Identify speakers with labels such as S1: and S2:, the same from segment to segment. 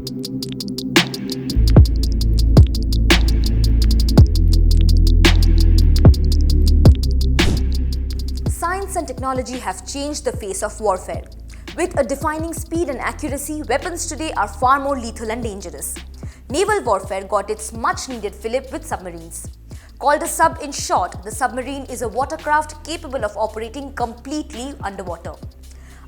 S1: Science and technology have changed the face of warfare. With a defining speed and accuracy, weapons today are far more lethal and dangerous. Naval warfare got its much-needed fillip with submarines. Called a sub in short, the submarine is a watercraft capable of operating completely underwater.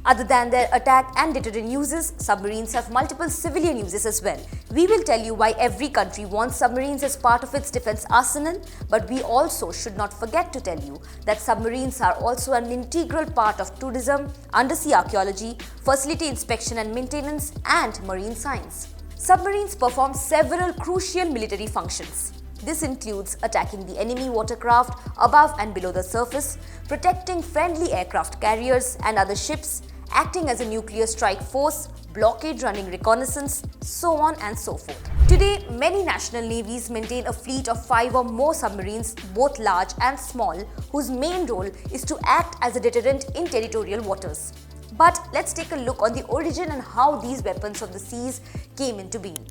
S1: Other than their attack and deterrent uses, submarines have multiple civilian uses as well. We will tell you why every country wants submarines as part of its defense arsenal, but we also should not forget to tell you that submarines are also an integral part of tourism, undersea archaeology, facility inspection and maintenance, and marine science. Submarines perform several crucial military functions. This includes attacking the enemy watercraft above and below the surface, protecting friendly aircraft carriers and other ships, acting as a nuclear strike force, blockade running reconnaissance, so on and so forth. Today, many national navies maintain a fleet of 5 or more submarines, both large and small, whose main role is to act as a deterrent in territorial waters. But let's take a look on the origin and how these weapons of the seas came into being.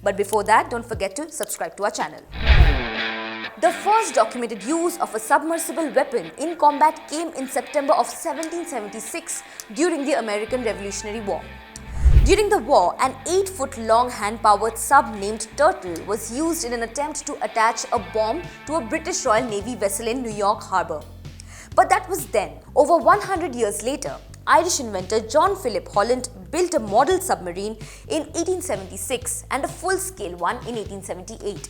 S1: But before that, don't forget to subscribe to our channel. The first documented use of a submersible weapon in combat came in September of 1776 during the American Revolutionary War. During the war, an 8-foot-long hand-powered sub named Turtle was used in an attempt to attach a bomb to a British Royal Navy vessel in New York Harbor. But that was then. Over 100 years later, Irish inventor John Philip Holland built a model submarine in 1876 and a full-scale one in 1878.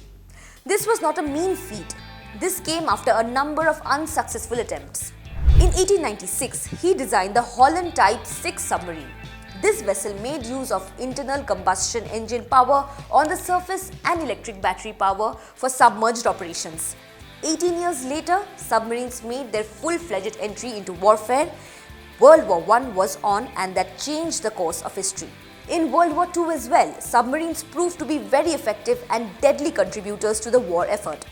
S1: This was not a mean feat. This came after a number of unsuccessful attempts. In 1896, he designed the Holland Type 6 submarine. This vessel made use of internal combustion engine power on the surface and electric battery power for submerged operations. 18 years later, submarines made their full-fledged entry into warfare. World War I was on, and that changed the course of history. In World War II as well, submarines proved to be very effective and deadly contributors to the war effort.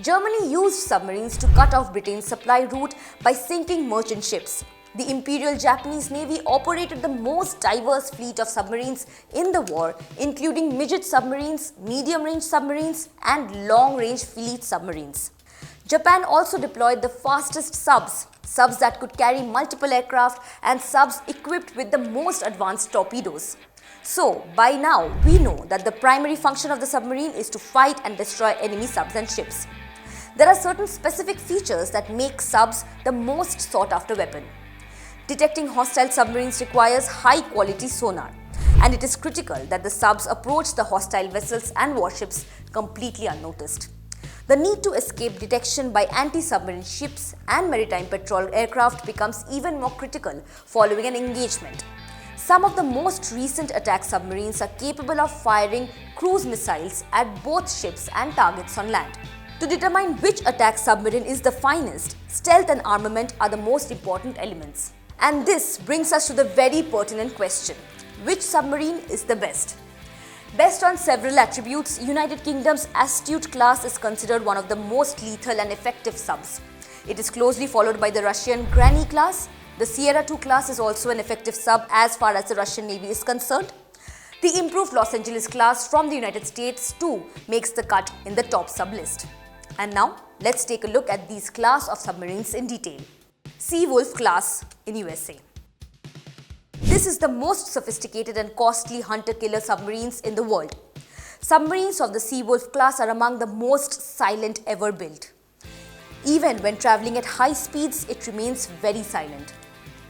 S1: Germany used submarines to cut off Britain's supply route by sinking merchant ships. The Imperial Japanese Navy operated the most diverse fleet of submarines in the war, including midget submarines, medium-range submarines, and long-range fleet submarines. Japan also deployed the fastest subs that could carry multiple aircraft, and subs equipped with the most advanced torpedoes. So, by now, we know that the primary function of the submarine is to fight and destroy enemy subs and ships. There are certain specific features that make subs the most sought-after weapon. Detecting hostile submarines requires high-quality sonar, and it is critical that the subs approach the hostile vessels and warships completely unnoticed. The need to escape detection by anti-submarine ships and maritime patrol aircraft becomes even more critical following an engagement. Some of the most recent attack submarines are capable of firing cruise missiles at both ships and targets on land. To determine which attack submarine is the finest, stealth and armament are the most important elements. And this brings us to the very pertinent question: which submarine is the best? Based on several attributes, United Kingdom's Astute Class is considered one of the most lethal and effective subs. It is closely followed by the Russian Granny Class. The Sierra 2 class is also an effective sub as far as the Russian Navy is concerned. The improved Los Angeles class from the United States too makes the cut in the top sub list. And now, let's take a look at these class of submarines in detail. Seawolf Class in USA. This is the most sophisticated and costly hunter-killer submarines in the world. Submarines of the Seawolf class are among the most silent ever built. Even when traveling at high speeds, it remains very silent.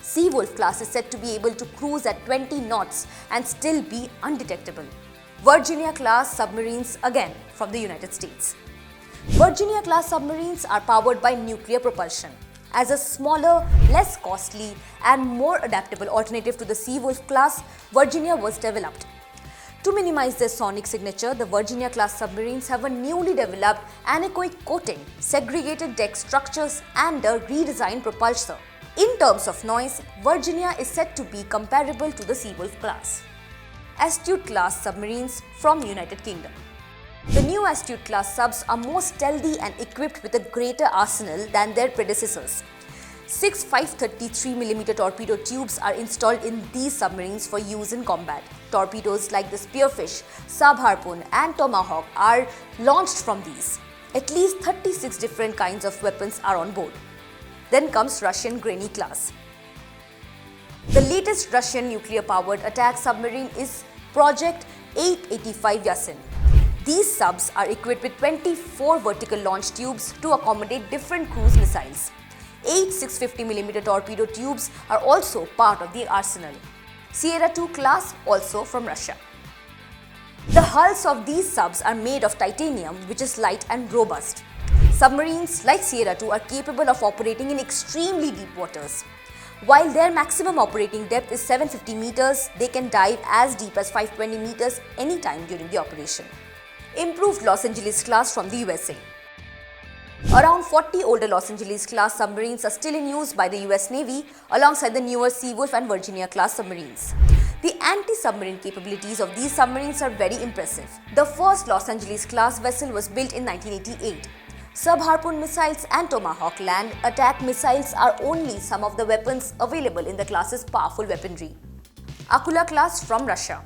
S1: Seawolf class is said to be able to cruise at 20 knots and still be undetectable. Virginia class submarines, again from the United States. Virginia class submarines are powered by nuclear propulsion. As a smaller, less costly, and more adaptable alternative to the Seawolf class, Virginia was developed. To minimize their sonic signature, the Virginia class submarines have a newly developed anechoic coating, segregated deck structures, and a redesigned propulsor. In terms of noise, Virginia is said to be comparable to the Seawolf class. Astute class submarines from United Kingdom. The new Astute class subs are more stealthy and equipped with a greater arsenal than their predecessors. 6 533mm torpedo tubes are installed in these submarines for use in combat. Torpedoes like the Spearfish, Subharpoon and Tomahawk are launched from these. At least 36 different kinds of weapons are on board. Then comes Russian Granny Class. The latest Russian nuclear-powered attack submarine is Project 885 Yasin. These subs are equipped with 24 vertical launch tubes to accommodate different cruise missiles. 8 650mm torpedo tubes are also part of the arsenal. Sierra II class also from Russia. The hulls of these subs are made of titanium, which is light and robust. Submarines like Sierra II are capable of operating in extremely deep waters. While their maximum operating depth is 750 meters, they can dive as deep as 520 meters anytime during the operation. Improved Los Angeles class from the USA. Around 40 older Los Angeles class submarines are still in use by the US Navy alongside the newer Seawolf and Virginia class submarines. The anti-submarine capabilities of these submarines are very impressive. The first Los Angeles class vessel was built in 1988. Subharpoon missiles and Tomahawk land attack missiles are only some of the weapons available in the class's powerful weaponry. Akula Class from Russia.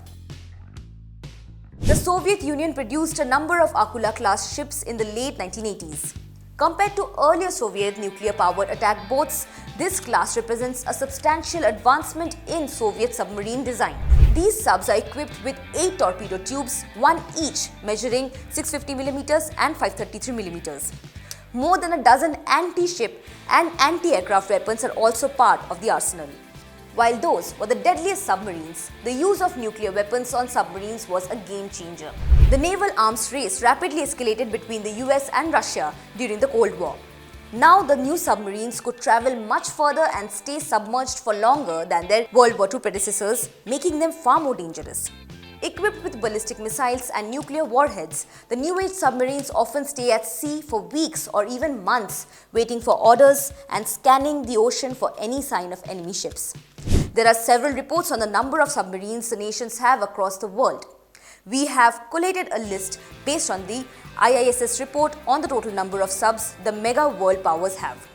S1: The Soviet Union produced a number of Akula Class ships in the late 1980s. Compared to earlier Soviet nuclear-powered attack boats, this class represents a substantial advancement in Soviet submarine design. These subs are equipped with 8 torpedo tubes, one each measuring 650mm and 533mm. More than a dozen anti-ship and anti-aircraft weapons are also part of the arsenal. While those were the deadliest submarines, the use of nuclear weapons on submarines was a game changer. The naval arms race rapidly escalated between the US and Russia during the Cold War. Now the new submarines could travel much further and stay submerged for longer than their World War II predecessors, making them far more dangerous. Equipped with ballistic missiles and nuclear warheads, the new age submarines often stay at sea for weeks or even months, waiting for orders and scanning the ocean for any sign of enemy ships. There are several reports on the number of submarines the nations have across the world. We have collated a list based on the IISS report on the total number of subs the mega world powers have.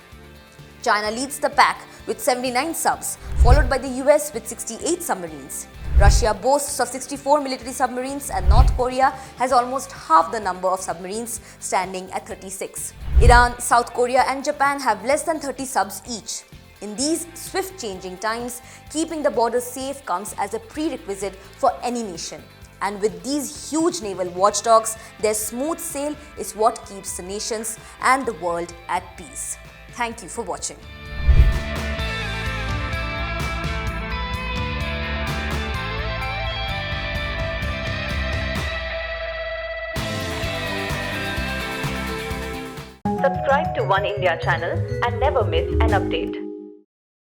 S1: China leads the pack with 79 subs, followed by the US with 68 submarines. Russia boasts of 64 military submarines and North Korea has almost half the number of submarines, standing at 36. Iran, South Korea and Japan have less than 30 subs each. In these swift-changing times, keeping the borders safe comes as a prerequisite for any nation. And with these huge naval watchdogs, their smooth sail is what keeps the nations and the world at peace. Thank you for watching.
S2: Subscribe to Oneindia channel and never miss an update.